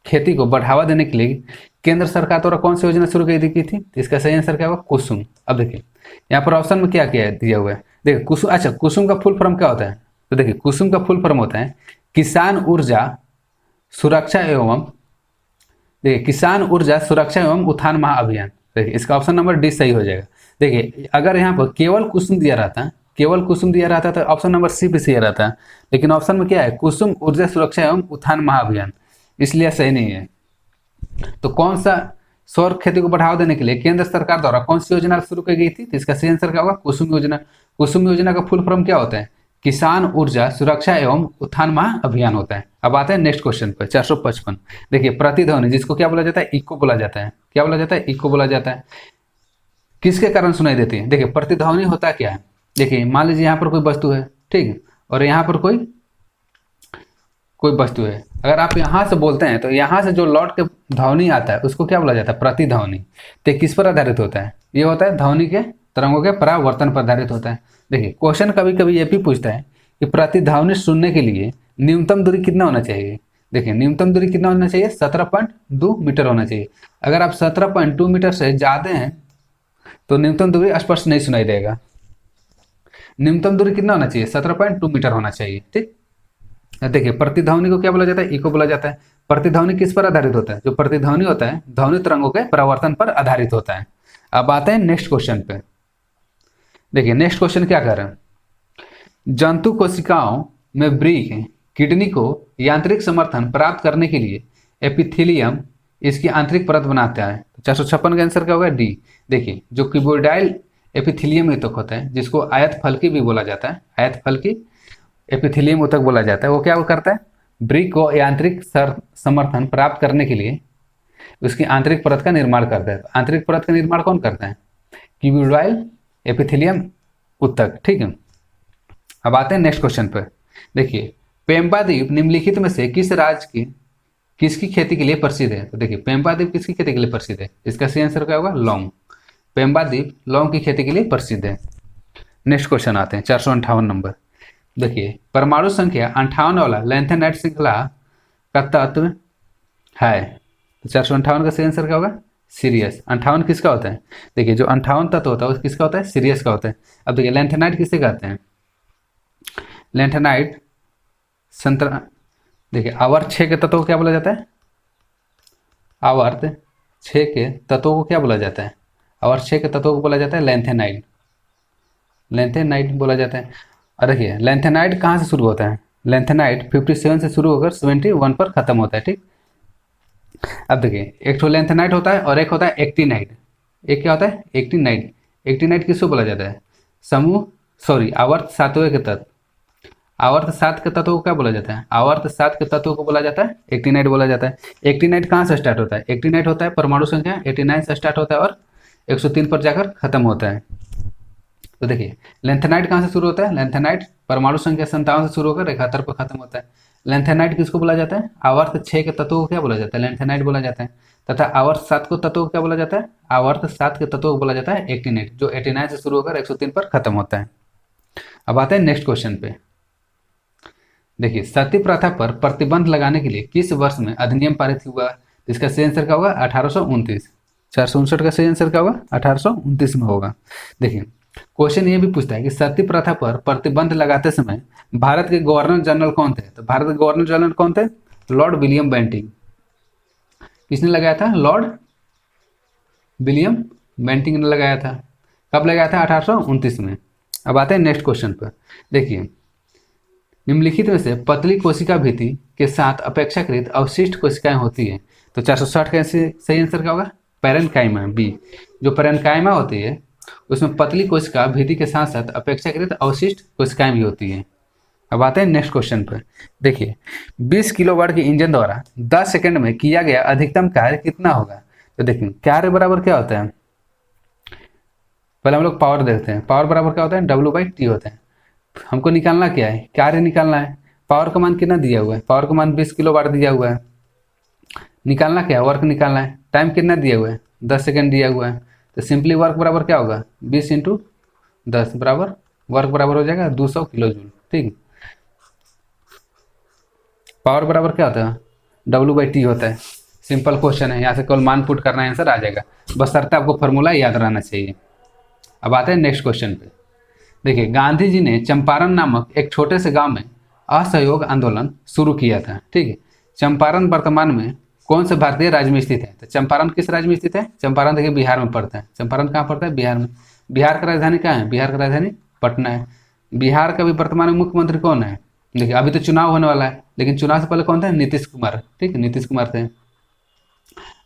S1: खेती को बढ़ावा देने के लिए केंद्र सरकार द्वारा कौन सी योजना शुरू की थी, तो इसका सही आंसर क्या होगा, कुसुम। अब देखिए यहाँ पर ऑप्शन में क्या क्या दिया हुआ है, देखिए कुसुम, अच्छा कुसुम का फुल फॉर्म क्या होता है, तो देखिए कुसुम का फुल फॉर्म होता है किसान ऊर्जा सुरक्षा एवं, देखिए किसान ऊर्जा सुरक्षा एवं उत्थान महाअभियान। देखिए इसका ऑप्शन नंबर डी सही हो जाएगा। देखिए अगर यहाँ पर केवल कुसुम दिया रहता, केवल कुसुम दिया रहता तो ऑप्शन नंबर सी पे सही रहता, लेकिन ऑप्शन में क्या है, कुसुम ऊर्जा सुरक्षा एवं उत्थान महाअभियान, इसलिए सही नहीं है। तो कौन सा सौर खेती को बढ़ावा देने के लिए केंद्र सरकार द्वारा कौन सी योजना शुरू की गई थी, तो इसका सही आंसर क्या होगा, कुसुम योजना। कुसुम योजना का फुल फॉर्म क्या होता है, किसान ऊर्जा सुरक्षा एवं उत्थान महाअभियान होता है। अब आते हैं नेक्स्ट क्वेश्चन पर, 455। देखिए प्रतिध्वनि जिसको क्या बोला जाता है, इको बोला जाता है। क्या बोला जाता है, इको बोला जाता है। किसके कारण सुनाई देती है, देखिए प्रतिध्वनि होता क्या है, देखिए मान लीजिए यहाँ पर कोई वस्तु है, ठीक, और यहाँ पर कोई वस्तु है, अगर आप यहाँ से बोलते हैं तो यहाँ से जो लौट के ध्वनि आता है उसको क्या बोला जाता है, प्रतिध्वनि। तो किस पर आधारित होता है, ये होता है ध्वनि के तरंगों के परावर्तन पर आधारित होता है। देखिए क्वेश्चन कभी कभी ये भी पूछता है कि प्रतिध्वनि सुनने के लिए न्यूनतम दूरी कितना होना चाहिए। देखिए न्यूनतम दूरी कितना होना चाहिए, 17.2 मीटर होना चाहिए। अगर आप 17.2 मीटर से ज़्यादा हैं तो न्यूनतम दूरी स्पष्ट नहीं सुनाई देगा। न्यूनतम दूरी कितना होना चाहिए, 17.2 मीटर होना चाहिए, ठीक। देखिए प्रतिध्वनि को क्या बोला जाता है, इको बोला जाता है। प्रतिध्वनि किस पर आधारित होता है, जो प्रतिध्वनि होता है ध्वनि तरंगों के परावर्तन पर आधारित होता है। अब आते हैं नेक्स्ट क्वेश्चन पे। देखिए नेक्स्ट क्वेश्चन क्या कर रहे हैं, जंतु कोशिकाओं में वृक्क किडनी को यांत्रिक समर्थन प्राप्त करने के लिए एपिथेलियम इसकी आंतरिक परत बनाता है। 456 का आंसर क्या होगा, डी। देखिए जो क्यूबोइडल एपिथेलियम ऊतक होता है जिसको आयत फलकी भी बोला जाता है, आयत फलकी एपिथेलियम ऊतक बोला जाता है, वो क्या करता है, वृक्क को यांत्रिक समर्थन प्राप्त करने के लिए उसकी आंतरिक परत का निर्माण करता है। आंतरिक परत का निर्माण कौन करता है, क्यूबोइडल एपिथेलियम ऊतक, ठीक है। अब आते हैं नेक्स्ट क्वेश्चन पर। देखिए पेम्पा द्वीप निम्नलिखित में से किस राज्य की किसकी खेती के लिए प्रसिद्ध है। तो देखिए पेम्पा द्वीप किसकी खेती के लिए प्रसिद्ध है, इसका सही आंसर क्या होगा, लौंग। पेम्पा द्वीप लौंग की खेती के लिए प्रसिद्ध है। नेक्स्ट क्वेश्चन आते हैं, 458 नंबर। देखिए परमाणु संख्या 58 वाला लैंथेनाइट श्रृंखला का तत्व है। तो 458 का सही आंसर क्या होगा, सीरियस। 58 किसका होता है, देखिए जो 58 तत्व होता है वो किसका होता है, सीरियस का होता है। अब देखिए लैंथेनाइट किसे कहते हैं, लैंथेनाइट संतरा, देखिए आवर्त 6 के तत्वों को क्या बोला जाता है, आवर्त 6 के तत्वों को क्या बोला जाता है, आवर्त 6 के तत्वों को बोला जाता है लैंथेनाइट, लैंथेनाइट बोला जाता है। और देखिए लैंथेनाइट कहाँ से शुरू होता है, लैंथेनाइट 57 से शुरू होकर 71 पर खत्म होता है, ठीक। अब देखिए एक तो लैंथेनाइट होता है और एक होता है एक्टिनाइट। एक क्या होता है, एक्टिनाइट। एक्टिनाइट किसको बोला जाता है, समूह आवर्त 7वें के तत्व, आवर्त 7 के तत्वों को क्या बोला जाता है, आवर्त 7 के तत्वों को बोला जाता है एक्टिनाइट बोला जाता है। एक्टिनाइट कहाँ से स्टार्ट होता है, एक्टिनाइट होता है परमाणु संख्या 89 से स्टार्ट होता है और 103 पर जाकर खत्म होता है। तो देखिए लैंथेनाइट कहाँ से शुरू होता है, लैंथेनाइट परमाणु संख्या 57 से शुरू होकर 71 पर खत्म होता है। लैंथेनाइट किसको बोला जाता है, आवर्त 6 के तत्वों को क्या बोला जाता है, लैंथेनाइट बोला जाता है। तथा आवर्त 7 को तत्वों को क्या बोला जाता है, आवर्त 7 के तत्वों को बोला जाता है एक्टिनाइट, जो 89 से शुरू होकर 103 पर खत्म होता है। अब आते हैं नेक्स्ट क्वेश्चन पे। देखिए, सती प्रथा पर प्रतिबंध लगाने के लिए किस वर्ष में अधिनियम पारित हुआ? इसका सही आंसर क्या होगा? 1829। 459 का सही आंसर क्या होगा? 1829 में होगा। देखिए, क्वेश्चन ये भी पूछता है कि सती प्रथा पर प्रतिबंध लगाते समय भारत के गवर्नर जनरल कौन थे? तो भारत के गवर्नर जनरल कौन थे? Lord William Bentinck. किसने लगाया था? लॉर्ड विलियम बेंटिंग ने लगाया था। कब लगाया था? 1829 में। अब आते हैं नेक्स्ट क्वेश्चन पर। देखिए, निम्नलिखित में से पतली कोशिका भित्ति के साथ अपेक्षाकृत अवशिष्ट कोशिकाएं होती हैं। तो 460 का सही आंसर क्या होगा? Parenchyma, B. जो पैरेन्काइमा होती है उसमें पतली कोशिका भित्ति के साथ साथ अपेक्षाकृत अवशिष्ट कोशिकाएं भी होती हैं। अब आते हैं नेक्स्ट क्वेश्चन पर। देखिए, 20 किलोवाट के इंजन द्वारा 10 सेकंड में किया गया अधिकतम कार्य कितना होगा? तो देखिए, कार्य बराबर क्या होता है? पहले हम लोग पावर देखते हैं। पावर बराबर क्या होता है? W/T होता है। हमको निकालना क्या है? कार्य निकालना है। पावर का मान कितना दिया हुआ है? पावर का मान 20 किलोवाट दिया हुआ है। निकालना क्या है? वर्क निकालना है। टाइम कितना दिया हुआ है? 10 सेकंड दिया हुआ है। तो सिंपली वर्क बराबर क्या होगा? 20 × 10 बराबर वर्क बराबर हो जाएगा 200 किलो जूल। ठीक। पावर बराबर क्या होता है? W/T होता है। सिंपल क्वेश्चन है, यहाँ से केवल मान पुट करना है, आंसर आ जाएगा। बस शर्त आपको फॉर्मूला याद रहना चाहिए। अब आते हैं नेक्स्ट क्वेश्चन पे। देखिए, गांधी जी ने चंपारण नामक एक छोटे से गांव में असहयोग आंदोलन शुरू किया था। ठीक है। चंपारण वर्तमान में कौन से भारतीय राज्य में स्थित है? तो चंपारण किस राज्य में स्थित है? चंपारण देखिए बिहार में पड़ता है। चंपारण कहाँ पड़ता है? बिहार में। बिहार का राजधानी कहाँ है? बिहार का राजधानी पटना है। बिहार का भी वर्तमान में मुख्यमंत्री कौन है? देखिए, अभी तो चुनाव होने वाला है, लेकिन चुनाव से पहले कौन थे? नीतीश कुमार। ठीक है, नीतीश कुमार थे।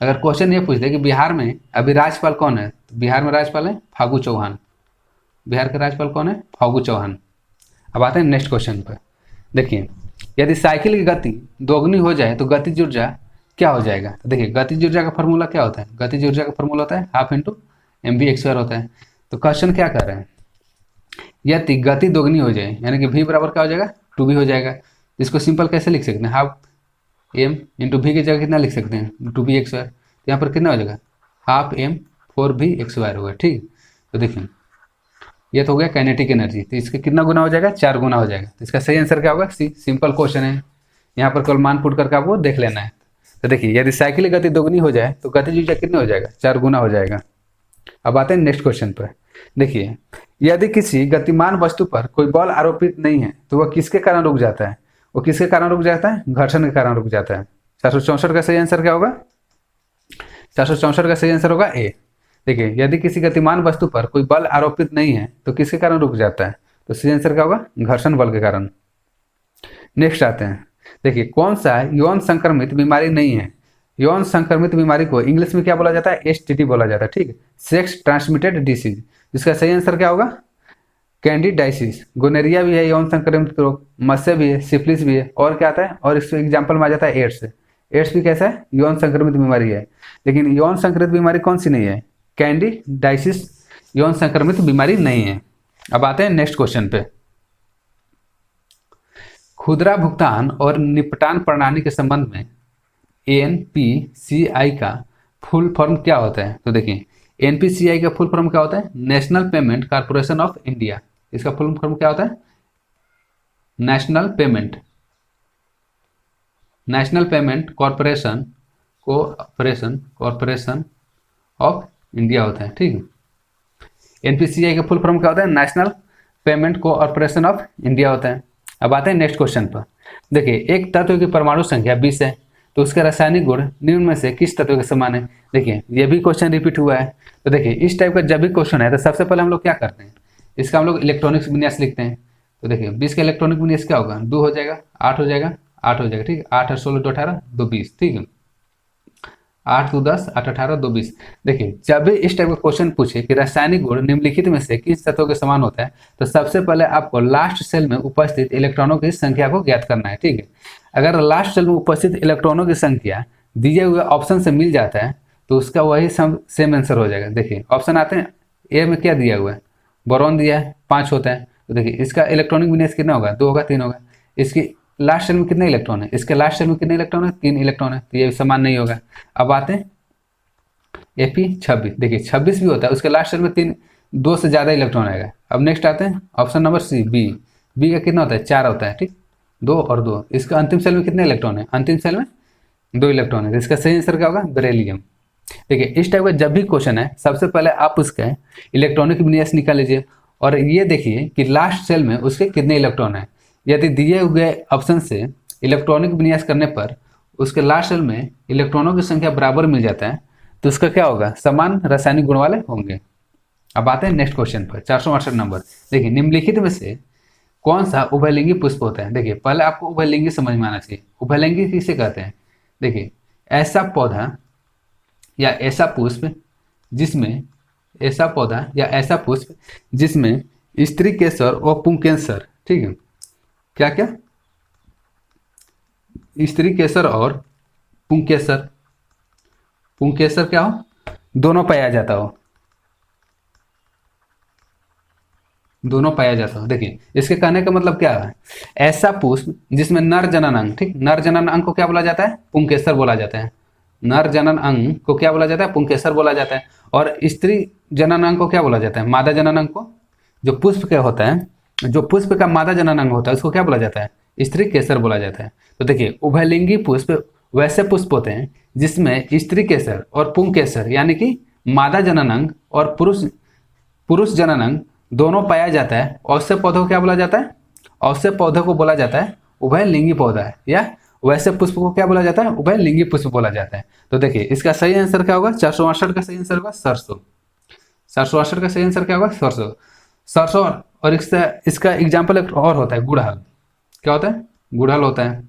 S1: अगर क्वेश्चन ये पूछ दे कि बिहार में अभी राज्यपाल कौन है, तो बिहार में राज्यपाल है फागू चौहान। बिहार के राज्यपाल कौन है? फागू चौहान। अब आते हैं नेक्स्ट क्वेश्चन पर। देखिए, यदि साइकिल की गति दोगुनी हो जाए तो गतिज ऊर्जा क्या हो जाएगा? तो देखिए, गतिज ऊर्जा का फॉर्मूला क्या होता है? गतिज ऊर्जा का फॉर्मूला होता है 1/2 × mv² होता है। तो क्वेश्चन क्या कर रहे हैं? यदि गति दोगुनी हो जाए यानी कि v बराबर क्या हो जाएगा? 2v हो जाएगा। इसको सिंपल कैसे लिख सकते हैं? 1/2 m × v की जगह कितना लिख सकते हैं? 2v²। तो यहाँ पर कितना हो जाएगा? 1/2 m 4v² होगा। ठीक। तो देखिए, ये तो हो गया काइनेटिक एनर्जी। तो इसका कितना गुना हो जाएगा? 4 गुना हो जाएगा। तो इसका सही आंसर क्या होगा? सी। सिंपल क्वेश्चन है, यहाँ पर केवल मान पुट करके आपको देख लेना है। तो देखिए, यदि साइकिल की गति दोगुनी हो जाए तो गतिज ऊर्जा कितना हो जाएगा? 4 गुना हो जाएगा। अब आते हैं नेक्स्ट क्वेश्चन पर। देखिए, यदि किसी गतिमान वस्तु पर कोई बल आरोपित नहीं है तो वह किसके कारण रुक जाता है? वो किसके कारण रुक जाता है? घर्षण के कारण रुक जाता है। 464 का सही आंसर क्या होगा? 464 का सही आंसर होगा ए। देखिए, यदि किसी गतिमान वस्तु पर कोई बल आरोपित नहीं है तो किसके कारण रुक जाता है? तो सही आंसर क्या होगा? घर्षण बल के कारण। नेक्स्ट आते हैं। देखिए, कौन सा यौन संक्रमित बीमारी नहीं है? यौन संक्रमित बीमारी को इंग्लिश में क्या बोला जाता है? STD बोला जाता है। ठीक है, सेक्स ट्रांसमिटेड डिसीज। जिसका सही आंसर क्या होगा? कैंडिडाइसिस। गोनेरिया भी है यौन संक्रमित रोग, मत्स्य भी है, सिफिलिस भी है, और क्या आता है? और इस एग्जाम्पल में आ जाता है एड्स। एड्स भी कैसा है? यौन संक्रमित बीमारी है। लेकिन यौन संक्रमित बीमारी कौन सी नहीं है? कैंडिडाइसिस यौन संक्रमित बीमारी नहीं है। अब आते हैं नेक्स्ट क्वेश्चन पे। खुदरा भुगतान और निपटान प्रणाली के संबंध में NPCI का फुल फॉर्म क्या होता है? तो देखिए, NPCI का फुल फॉर्म क्या होता है? National payment corporation of India. इसका फुल फॉर्म क्या होता है? National payment corporation of India होता है। ठीक है। NPCI का फुल फॉर्म क्या होता है? National payment corporation of India होता है। अब आते हैं नेक्स्ट क्वेश्चन पर। देखिए, एक तत्व की परमाणु संख्या 20 है तो उसके रासायनिक गुण निम्न में से किस तत्व के समान है? देखिए, ये भी क्वेश्चन रिपीट हुआ है। तो देखिए, इस टाइप का जब भी क्वेश्चन है तो सबसे पहले हम लोग क्या करते हैं? इसका हम लोग इलेक्ट्रॉनिक्स विन्यास लिखते हैं। तो देखिए, 20 का इलेक्ट्रॉनिक विन्यास क्या होगा? 2 हो जाएगा, 8 हो जाएगा, 8 हो जाएगा। ठीक है, 8 और 16 2 18 2 20। ठीक है, 8 2 10 8 18 2 20। देखिए, जब भी इस टाइप का क्वेश्चन पूछे कि रासायनिक गुण निम्नलिखित में से किस तत्व के समान होता है, तो सबसे पहले आपको लास्ट सेल में उपस्थित इलेक्ट्रॉनों की संख्या को ज्ञात करना है। ठीक है, अगर लास्ट सेल में उपस्थित इलेक्ट्रॉनों की संख्या दिए हुए ऑप्शन से मिल जाता है तो उसका वही सेम आंसर हो जाएगा। देखिए, ऑप्शन आते हैं। ए में क्या दिया हुआ है? बोरॉन दिया है, 5 होता है। तो देखिए, इसका इलेक्ट्रॉनिक विन्यास कितना होगा? 2 होगा, 3 होगा। इसकी लास्ट सेल में कितने इलेक्ट्रॉन है? इसके लास्ट सेल में कितने इलेक्ट्रॉन है? 3 इलेक्ट्रॉन है, तो ये समान नहीं होगा। अब आते हैं Fe26। देखिए, 26 भी होता है, उसके लास्ट सेल में 2 से ज़्यादा इलेक्ट्रॉन आएगा। अब नेक्स्ट आते हैं option number C, B. B का कितना होता है? 4 होता है। ठीक, 2 और 2, इसका अंतिम सेल में कितने इलेक्ट्रॉन है? अंतिम सेल में 2 इलेक्ट्रॉन है। तो इसका सही आंसर क्या होगा? बेरिलियम। देखिए इस टाइप का जब भी क्वेश्चन है सबसे पहले आप उसका इलेक्ट्रॉनिक विन्यास निकाल लीजिए और ये देखिए कि लास्ट सेल में उसके कितने इलेक्ट्रॉन हैं। यदि दिए हुए ऑप्शन से इलेक्ट्रॉनिक विन्यास करने पर उसके लास्ट सेल में इलेक्ट्रॉनों की संख्या बराबर मिल जाता है तो उसका क्या होगा? समान रासायनिक गुण वाले होंगे। अब आते हैं नेक्स्ट क्वेश्चन पर, 468 नंबर। देखिए निम्नलिखित में से कौन सा उभयलिंगी पुष्प होता है? देखिए पहले आपको उभयलिंगी समझ में आना चाहिए। उभयलिंगी किसे कहते हैं? देखिए ऐसा पौधा या ऐसा पुष्प जिसमें ऐसा पौधा या ऐसा पुष्प जिसमें स्त्री केसर और पुंकेसर, ठीक है, क्या क्या? स्त्री केसर और पुंकेसर। पुंकेसर क्या हो? दोनों पाया जाता हो, दोनों पाया जाता हो। देखिए इसके कहने का मतलब क्या है? ऐसा पुष्प जिसमें नर जनन अंग, ठीक, नर जनन अंग को क्या बोला जाता है? पुंकेसर बोला जाता है। नर जनन अंग को क्या बोला जाता है? पुंकेसर बोला जाता है। और स्त्री जनन अंग को क्या बोला जाता है? मादा जनन अंग को। जो पुष्प क्या होता है, जो पुष्प का मादा जनन अंग होता है उसको क्या बोला जाता है? स्त्री केसर बोला जाता है। तो देखिए उभयलिंगी पुष्प वैसे पुष्प होते हैं जिसमें स्त्री केसर और पुंकेसर यानी कि मादा जनन अंग और पुरुष जनन अंग दोनों पाया जाता है। औषधीय पौधों को क्या बोला जाता है? औषधीय पौधों को बोला जाता है उभयलिंगी पौधा है, या वैसे पुष्प को क्या बोला जाता है? उभयलिंगी पुष्प बोला जाता है। तो देखिए इसका सही आंसर क्या होगा? 468 का सही आंसर होगा सरसों। 468 का सही आंसर क्या होगा? सरसों। सरसों। और इसका एग्जाम्पल एक और होता है गुड़हल। क्या होता है? गुड़हल होता है।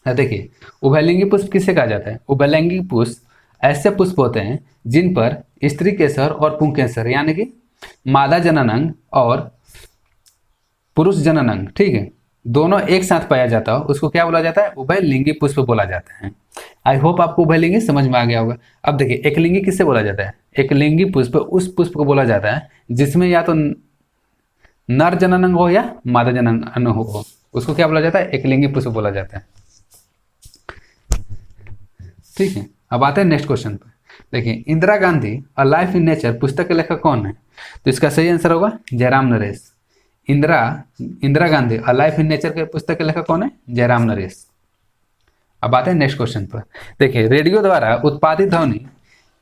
S1: देखिए उभयलिंगी पुष्प किसे कहा जाता है? उभयलिंगी पुष्प ऐसे पुष्प होते हैं जिन पर स्त्री केसर और पुंकेसर यानी कि मादा जनन अंग और पुरुष जनन अंग, ठीक है, दोनों एक साथ पाया जाता हो उसको क्या बोला जाता है? उभयलिंगी पुष्प बोला जाता है। आई होप आपको उभयलिंगी समझ में आ गया होगा। अब देखिए एकलिंगी किससे बोला जाता है? एकलिंगी पुष्प उस पुष्प को बोला जाता है जिसमें या तो नर जनन अंग हो या मादा जनन अंग हो, उसको क्या बोला जाता है? एकलिंगी पुष्प बोला जाता है। ठीक है, अब आते हैं नेक्स्ट क्वेश्चन पर। देखिए Indira Gandhi a life in nature पुस्तक के लेखक कौन है? तो इसका सही आंसर होगा Jairam Naresh. Indira Gandhi a life in nature के पुस्तक के लेखक कौन है? जयराम नरेश। अब आते हैं नेक्स्ट क्वेश्चन पर। देखिए रेडियो द्वारा उत्पादित ध्वनि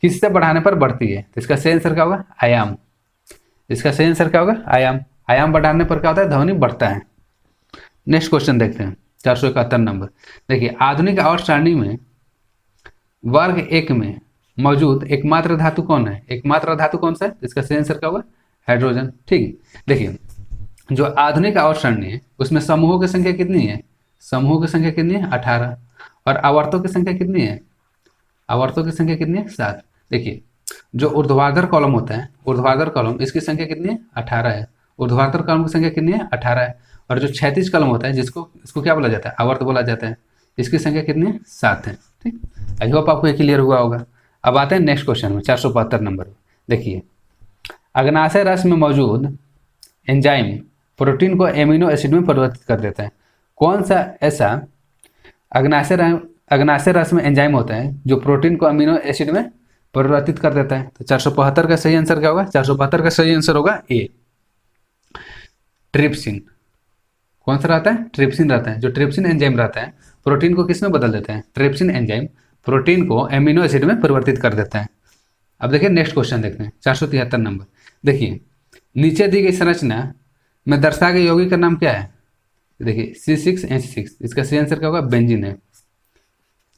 S1: किससे बढ़ाने पर बढ़ती है? तो इसका सही आंसर क्या होगा? आयाम। इसका सही आंसर क्या होगा? आयाम। आयाम बढ़ाने पर क्या होता है? ध्वनि बढ़ता है। नेक्स्ट क्वेश्चन देखते हैं, 471 नंबर। देखिए आधुनिक आवर्त सारणी में वर्ग 1 में मौजूद एकमात्र धातु कौन है? एकमात्र धातु कौन सा है? इसका सही आंसर क्या होगा? हाइड्रोजन। ठीक, देखिए जो आधुनिक आवर्त सारणी है उसमें समूहों की संख्या कितनी है? समूहों की संख्या कितनी है? 18। और आवर्तों की संख्या कितनी है? आवर्तों की संख्या कितनी है? 7। देखिए जो ऊर्ध्वाधर कॉलम होता है, ऊर्ध्वाधर कॉलम, इसकी संख्या कितनी है? 18 है। ऊर्ध्वाधर कॉलम की संख्या कितनी है? 18 है। और जो क्षैतिज कॉलम होता है इसको क्या बोला जाता है? आवर्त बोला जाता है। इसकी संख्या कितनी है? 7 है। ठीक, आई होप आपको ये क्लियर हुआ होगा। अब आते हैं नेक्स्ट क्वेश्चन में, 472 नंबर। देखिए अग्नाशय रस में मौजूद एंजाइम प्रोटीन को एमिनो एसिड में परिवर्तित कर देता है। कौन सा ऐसा अग्नाशय रस में एंजाइम होता है जो प्रोटीन को अमीनो एसिड में परिवर्तित कर देता है? तो 472 का सही आंसर क्या होगा? 472 का सही आंसर होगा ए, ट्रिप्सिन। कौन सा रहता है? ट्रिप्सिन रहता है। जो ट्रिप्सिन एंजाइम रहता है प्रोटीन को किस में बदल देता है? ट्रिप्सिन एंजाइम प्रोटीन को एमिनो एसिड में परिवर्तित कर देता है। अब देखिए नेक्स्ट क्वेश्चन देखते हैं, 473 नंबर। देखिए नीचे दी गई संरचना में दर्शाए गए यौगिक का नाम क्या है? देखिए C6H6। इसका सही आंसर क्या होगा? बेंजीन है।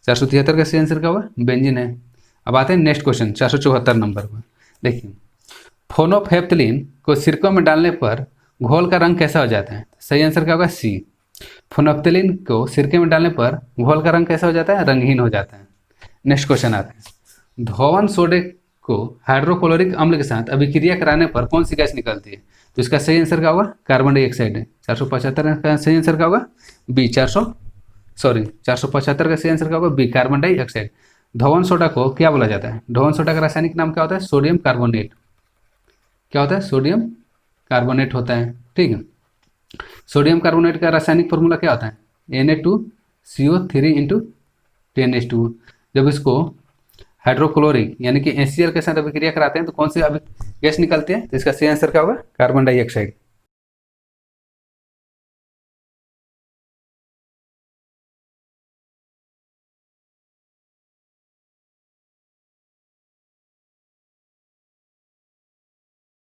S1: 473 का सही आंसर क्या होगा? बेंजीन है। अब आते हैं नेक्स्ट क्वेश्चन, 474 नंबर पर। देखिए फोनोफेप्थलिन को सिरकों में डालने पर घोल का रंग कैसा हो जाता है? सही आंसर क्या होगा? सी। फोनोफ्थलीन को सिरके में डालने पर घोल का रंग कैसा हो जाता है? रंगहीन हो जाता है। नेक्स्ट क्वेश्चन आता है, धोवन सोडे को हाइड्रोक्लोरिक अम्ल के साथ अभिक्रिया कराने पर कौन सी गैस निकलती है? तो इसका सही आंसर क्या होगा? कार्बन डाइऑक्साइड है। 475 का सही आंसर क्या होगा? बी। 475 का सही आंसर क्या होगा? B, carbon dioxide. धोवन सोडा को क्या बोला जाता है? धोवन सोडा का रासायनिक नाम क्या होता है? Sodium carbonate. क्या होता है? सोडियम कार्बोनेट होता है। ठीक है, सोडियम कार्बोनेट का रासायनिक फॉर्मूला क्या होता है? Na2CO3 × 10H2। जब इसको हाइड्रोक्लोरिक यानी कि HCl के साथ अभिक्रिया कराते हैं तो कौन सी गैस निकलती है? तो इसका सही आंसर क्या होगा? Carbon dioxide.